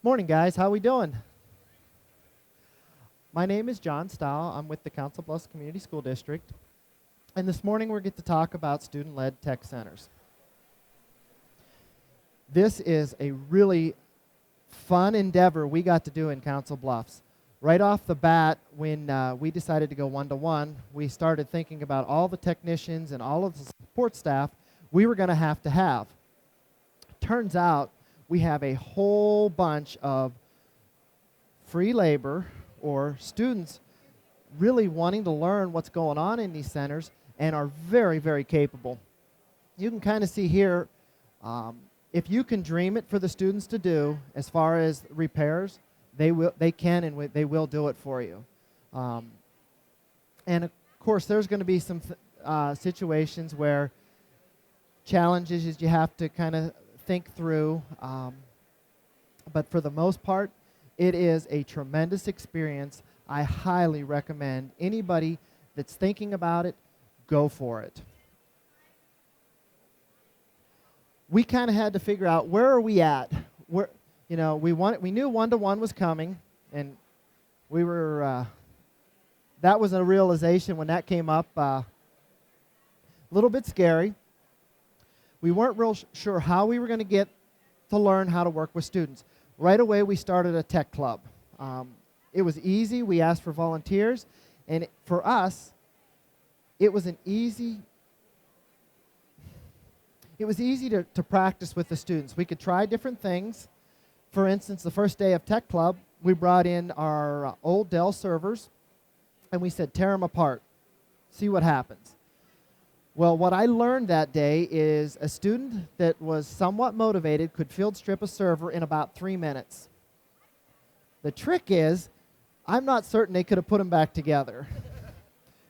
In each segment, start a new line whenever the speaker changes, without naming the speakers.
Morning, guys. How we doing? My name is John Stahl. I'm with the Council Bluffs Community School District. And this morning we're going to talk about student-led tech centers. This is a really fun endeavor we got to do in Council Bluffs. Right off the bat, when we decided to go one-to-one, we started thinking about all the technicians and all of the support staff we were going to have. Turns out we have a whole bunch of free labor or students really wanting to learn what's going on in these centers and are very, very capable. You can kind of see here, if you can dream it for the students to do as far as repairs, they can and they will do it for you. And of course, there's going to be some situations where challenges is you have to kind of think through, but for the most part, it is a tremendous experience. I highly recommend anybody that's thinking about it, go for it. We kind of had to figure out, where are we at? Where, you know, we knew one-to-one was coming, and we were, that was a realization when that came up, a little bit scary. We weren't real sure how we were going to get to learn how to work with students. Right away, we started a tech club. It was easy. We asked for volunteers, and for us, it was easy to practice with the students. We could try different things. For instance, the first day of tech club, we brought in our old Dell servers, and we said, tear them apart, see what happens. Well, what I learned that day is a student that was somewhat motivated could field strip a server in about 3 minutes. The trick is, I'm not certain they could have put them back together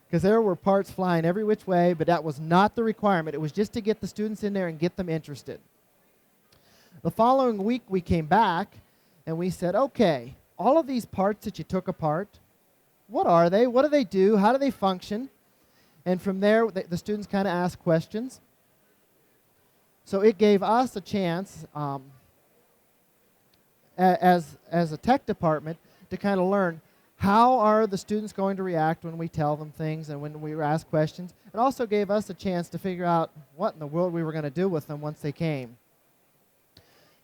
because there were parts flying every which way, but that was not the requirement. It was just to get the students in there and get them interested. The following week, we came back and we said, okay, all of these parts that you took apart, what are they? What do they do? How do they function? And from there, the students kind of asked questions. So it gave us a chance, as a tech department, to kind of learn how are the students going to react when we tell them things and when we ask questions. It also gave us a chance to figure out what in the world we were going to do with them once they came.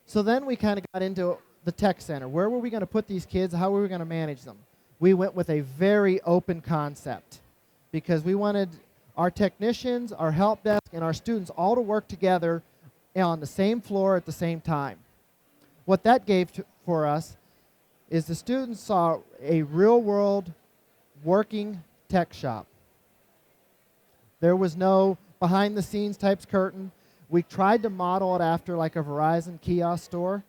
So then we kind of got into the tech center. Where were we going to put these kids? How were we going to manage them? We went with a very open concept, because we wanted our technicians, our help desk, and our students all to work together on the same floor at the same time. What that gave for us is the students saw a real-world working tech shop. There was no behind-the-scenes types curtain. We tried to model it after like a Verizon kiosk store.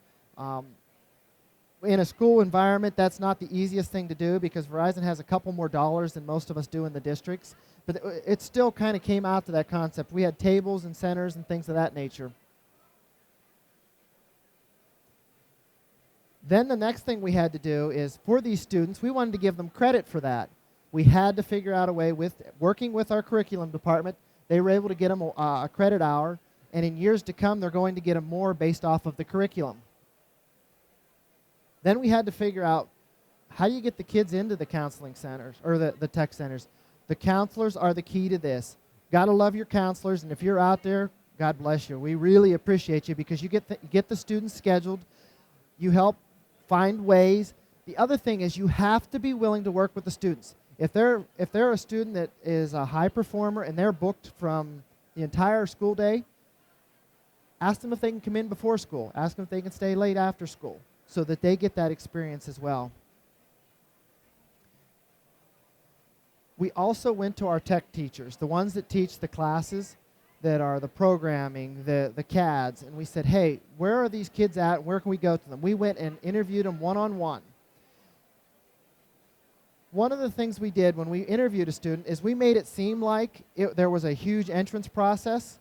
In a school environment, that's not the easiest thing to do because Verizon has a couple more dollars than most of us do in the districts. But it still kind of came out to that concept. We had tables and centers and things of that nature. Then the next thing we had to do is, for these students, we wanted to give them credit for that. We had to figure out a way, with working with our curriculum department, they were able to get them a credit hour, and in years to come, they're going to get them more based off of the curriculum. Then we had to figure out, how do you get the kids into the counseling centers, or the tech centers? The counselors are the key to this. Got to love your counselors, and if you're out there, God bless you. We really appreciate you because you get the students scheduled. You help find ways. The other thing is, you have to be willing to work with the students. If they're a student that is a high performer and they're booked from the entire school day, ask them if they can come in before school. Ask them if they can stay late after school, so that they get that experience as well. We also went to our tech teachers, the ones that teach the classes that are the programming, the CADs, and we said, hey, where are these kids at? Where can we go to them? We went and interviewed them one-on-one. One of the things we did when we interviewed a student is we made it seem like there was a huge entrance process.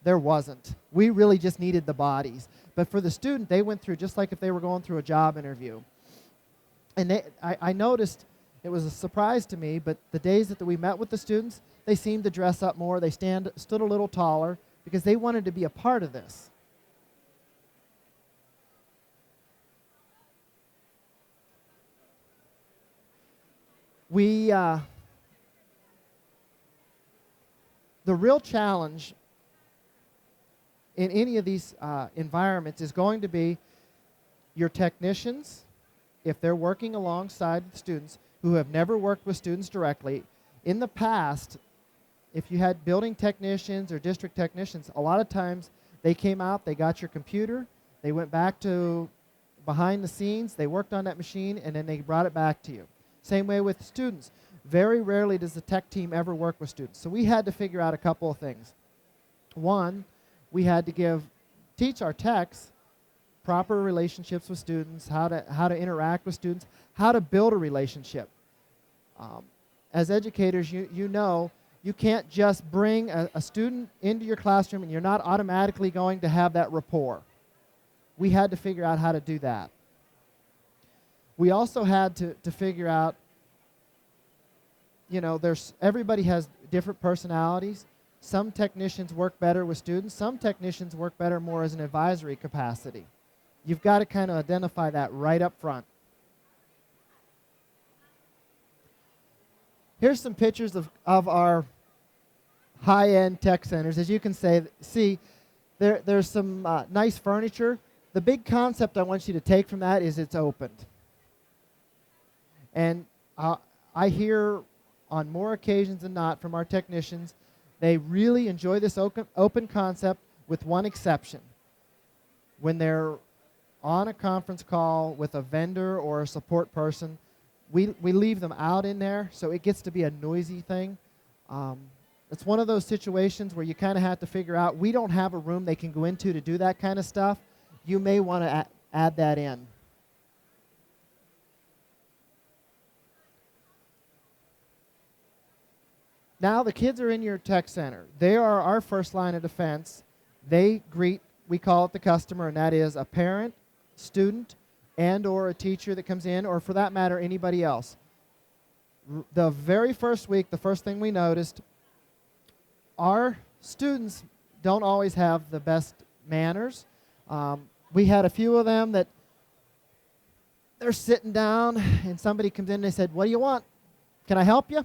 There wasn't. We really just needed the bodies. But for the student, they went through just like if they were going through a job interview. And I noticed, it was a surprise to me, but the days that we met with the students, they seemed to dress up more. They stood a little taller because they wanted to be a part of this. We, the real challenge in any of these environments is going to be your technicians, if they're working alongside the students who have never worked with students directly. In the past, if you had building technicians or district technicians, a lot of times they came out, they got your computer, they went back to behind the scenes, they worked on that machine, and then they brought it back to you. Same way with students. Very rarely does the tech team ever work with students. So we had to figure out a couple of things. One, we had to teach our techs proper relationships with students, how to interact with students, how to build a relationship. As educators, you know you can't just bring a student into your classroom and you're not automatically going to have that rapport. We had to figure out how to do that. We also had to figure out, you know, everybody has different personalities. Some technicians work better with students. Some technicians work better more as an advisory capacity. You've got to kind of identify that right up front. Here's some pictures of our high-end tech centers. As you can see, there's some nice furniture. The big concept I want you to take from that is it's opened. And I hear on more occasions than not from our technicians, they really enjoy this open concept with one exception. When they're on a conference call with a vendor or a support person, we leave them out in there, so it gets to be a noisy thing. It's one of those situations where you kind of have to figure out, we don't have a room they can go into to do that kind of stuff. You may want to add that in. Now the kids are in your tech center. They are our first line of defense. They greet, we call it the customer, and that is a parent, student, and or a teacher that comes in, or for that matter, anybody else. The very first week, the first thing we noticed, our students don't always have the best manners. We had a few of them that they're sitting down, and somebody comes in and they said, "What do you want? Can I help you?"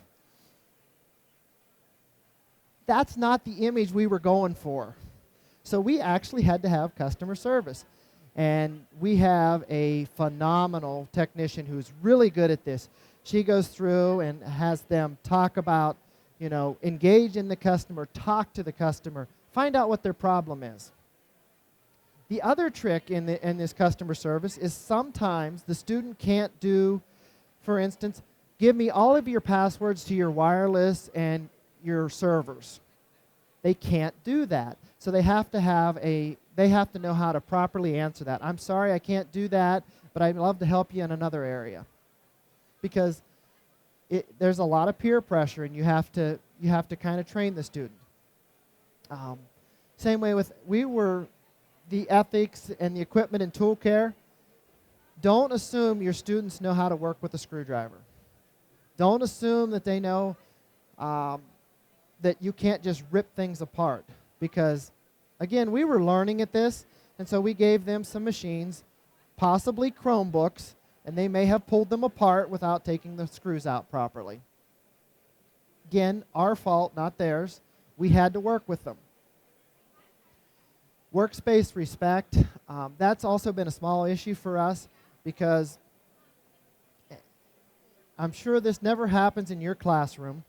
That's not the image we were going for. So we actually had to have customer service. And we have a phenomenal technician who's really good at this. She goes through and has them talk about, you know, engage in the customer, talk to the customer, find out what their problem is. The other trick in this customer service is sometimes the student can't do, for instance, give me all of your passwords to your wireless and your servers. They can't do that. So they have to know how to properly answer that. I'm sorry I can't do that, but I'd love to help you in another area. Because there's a lot of peer pressure, and you have to kind of train the student. Same way with the ethics and the equipment and tool care. Don't assume your students know how to work with a screwdriver. Don't assume that they know that you can't just rip things apart, because again, we were learning at this, and so we gave them some machines, possibly Chromebooks, and they may have pulled them apart without taking the screws out properly. Again, our fault, not theirs. We had to work with them. Workspace respect, that's also been a small issue for us, because I'm sure this never happens in your classroom.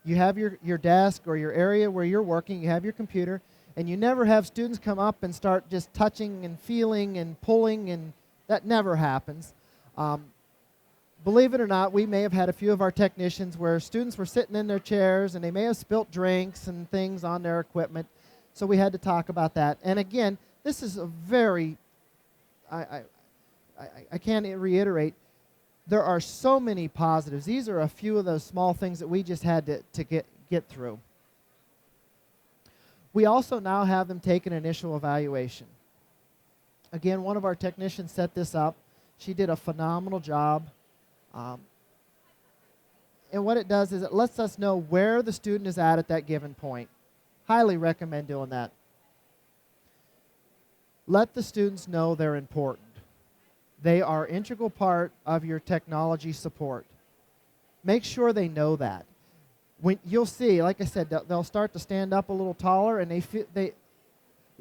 You have your desk or your area where you're working, you have your computer, and you never have students come up and start just touching and feeling and pulling, and that never happens. Believe it or not, we may have had a few of our technicians where students were sitting in their chairs and they may have spilt drinks and things on their equipment, so we had to talk about that. And again, this is a very, I can't reiterate, there are so many positives. These are a few of those small things that we just had to get through. We also now have them take an initial evaluation. Again, one of our technicians set this up. She did a phenomenal job. And what it does is it lets us know where the student is at that given point. Highly recommend doing that. Let the students know they're important. They are an integral part of your technology support. Make sure they know that. When you'll see, like I said, they'll start to stand up a little taller, and the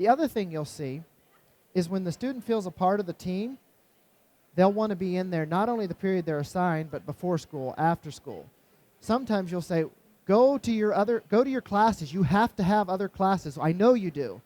other thing you'll see is when the student feels a part of the team, they'll want to be in there not only the period they're assigned, but before school, after school. Sometimes you'll say, go to your classes. You have to have other classes. I know you do.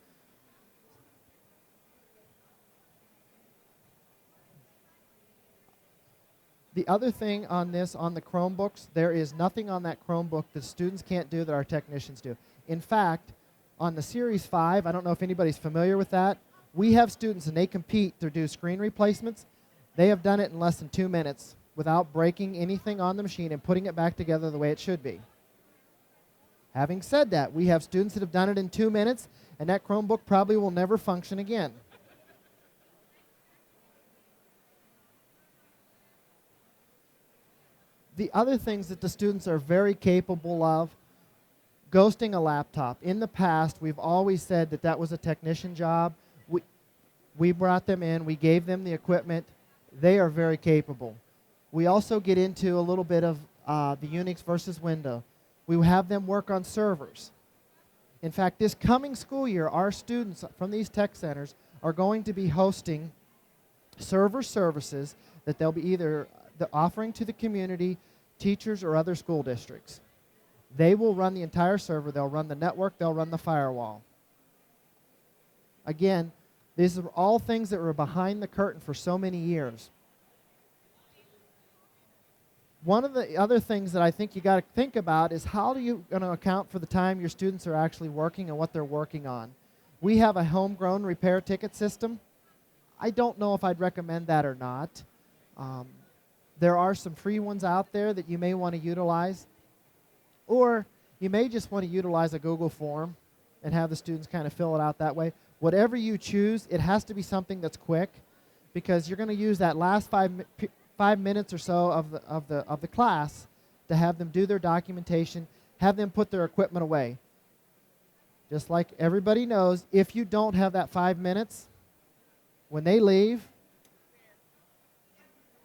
The other thing on the Chromebooks, there is nothing on that Chromebook that students can't do that our technicians do. In fact, on the Series 5, I don't know if anybody's familiar with that, we have students and they compete to do screen replacements. They have done it in less than 2 minutes without breaking anything on the machine and putting it back together the way it should be. Having said that, we have students that have done it in 2 minutes, and that Chromebook probably will never function again. The other things that the students are very capable of, ghosting a laptop. In the past, we've always said that that was a technician job. We brought them in, we gave them the equipment. They are very capable. We also get into a little bit of the Unix versus Windows. We have them work on servers. In fact, this coming school year, our students from these tech centers are going to be hosting server services that they'll be either offering to the community, teachers, or other school districts. They will run the entire server. They'll run the network. They'll run the firewall. Again, these are all things that were behind the curtain for so many years. One of the other things that I think you got to think about is how are you going to account for the time your students are actually working and what they're working on. We have a homegrown repair ticket system. I don't know if I'd recommend that or not. There are some free ones out there that you may want to utilize. Or you may just want to utilize a Google form and have the students kind of fill it out that way. Whatever you choose, it has to be something that's quick, because you're going to use that last 5 minutes or so of the class to have them do their documentation, have them put their equipment away. Just like everybody knows, if you don't have that 5 minutes, when they leave,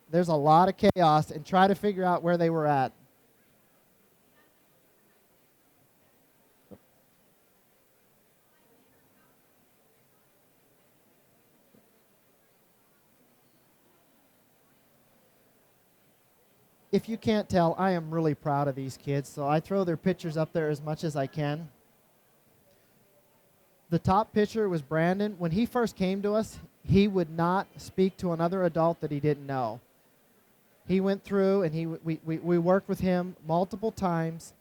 there's a lot of chaos, and try to figure out where they were at. If you can't tell, I am really proud of these kids, so I throw their pictures up there as much as I can. The top picture was Brandon. When he first came to us, he would not speak to another adult that he didn't know. He went through and we worked with him multiple times,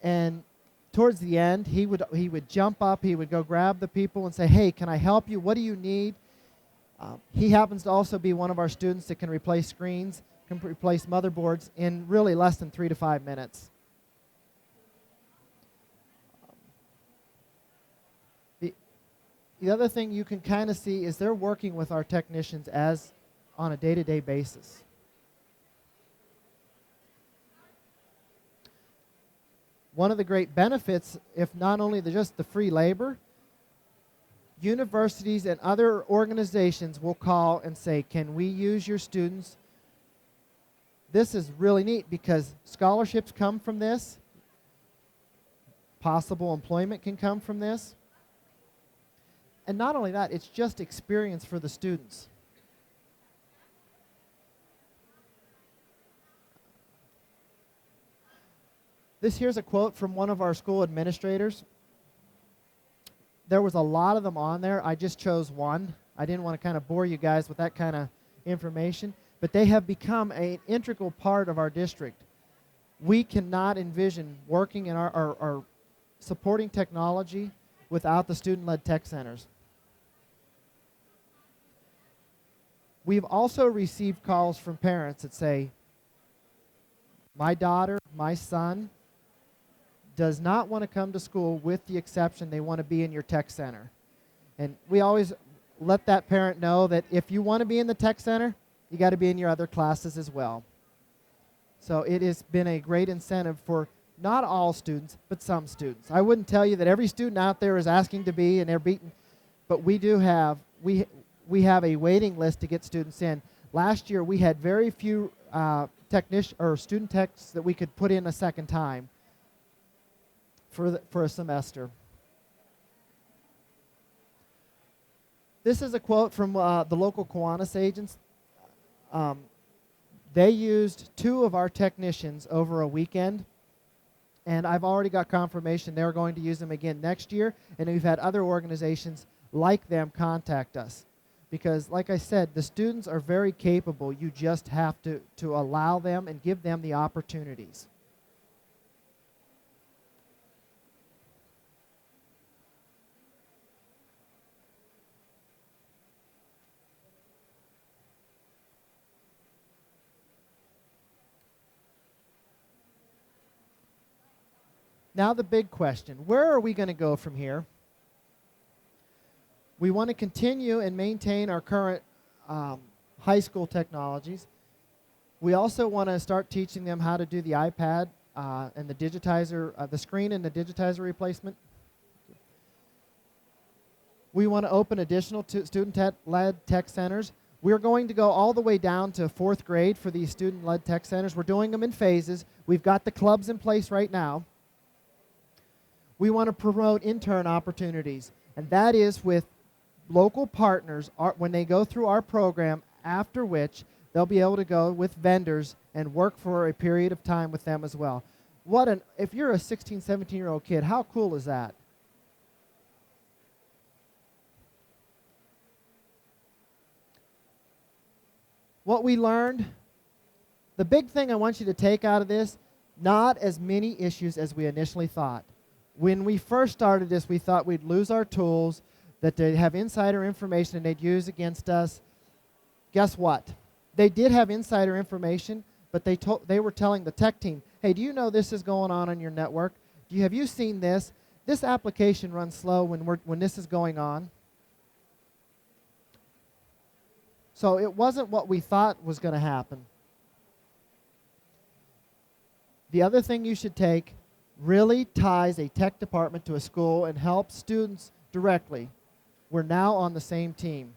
and towards the end, he would jump up, he would go grab the people and say, "Hey, can I help you? What do you need?" He happens to also be one of our students that can replace screens, can replace motherboards in really less than 3 to 5 minutes. The other thing you can kind of see is they're working with our technicians as on a day-to-day basis. One of the great benefits, if not only just the free labor, universities and other organizations will call and say, "Can we use your students?" This is really neat because scholarships come from this. Possible employment can come from this. And not only that, it's just experience for the students. This here's a quote from one of our school administrators. There was a lot of them on there. I just chose one. I didn't want to kind of bore you guys with that kind of information, but they have become an integral part of our district. We cannot envision working in our supporting technology without the student-led tech centers. We've also received calls from parents that say, "My daughter, my son does not want to come to school, with the exception they want to be in your tech center." And we always let that parent know that if you want to be in the tech center, you got to be in your other classes as well. So it has been a great incentive for not all students, but some students. I wouldn't tell you that every student out there is asking to be and they're beaten, but we do have, we have a waiting list to get students in. Last year we had very few student techs that we could put in a second time for a semester. This is a quote from the local Kiwanis agents. They used 2 of our technicians over a weekend, and I've already got confirmation they're going to use them again next year, and we've had other organizations like them contact us. Because, like I said, the students are very capable. You just have to allow them and give them the opportunities. Now the big question, where are we going to go from here? We want to continue and maintain our current high school technologies. We also want to start teaching them how to do the iPad and the digitizer, the screen and the digitizer replacement. We want to open additional student-led tech centers. We're going to go all the way down to 4th grade for these student-led tech centers. We're doing them in phases. We've got the clubs in place right now. We want to promote intern opportunities, and that is with local partners when they go through our program, after which they'll be able to go with vendors and work for a period of time with them as well. If you're a 16, 17-year-old kid, how cool is that? What we learned, the big thing I want you to take out of this, not as many issues as we initially thought. When we first started this, we thought we'd lose our tools, that they'd have insider information and they'd use against us. Guess what? They did have insider information, but they were telling the tech team, hey, do you know this is going on your network? Have you seen this? This application runs slow when this is going on. So it wasn't what we thought was going to happen. The other thing you should take really ties a tech department to a school and helps students directly. We're now on the same team.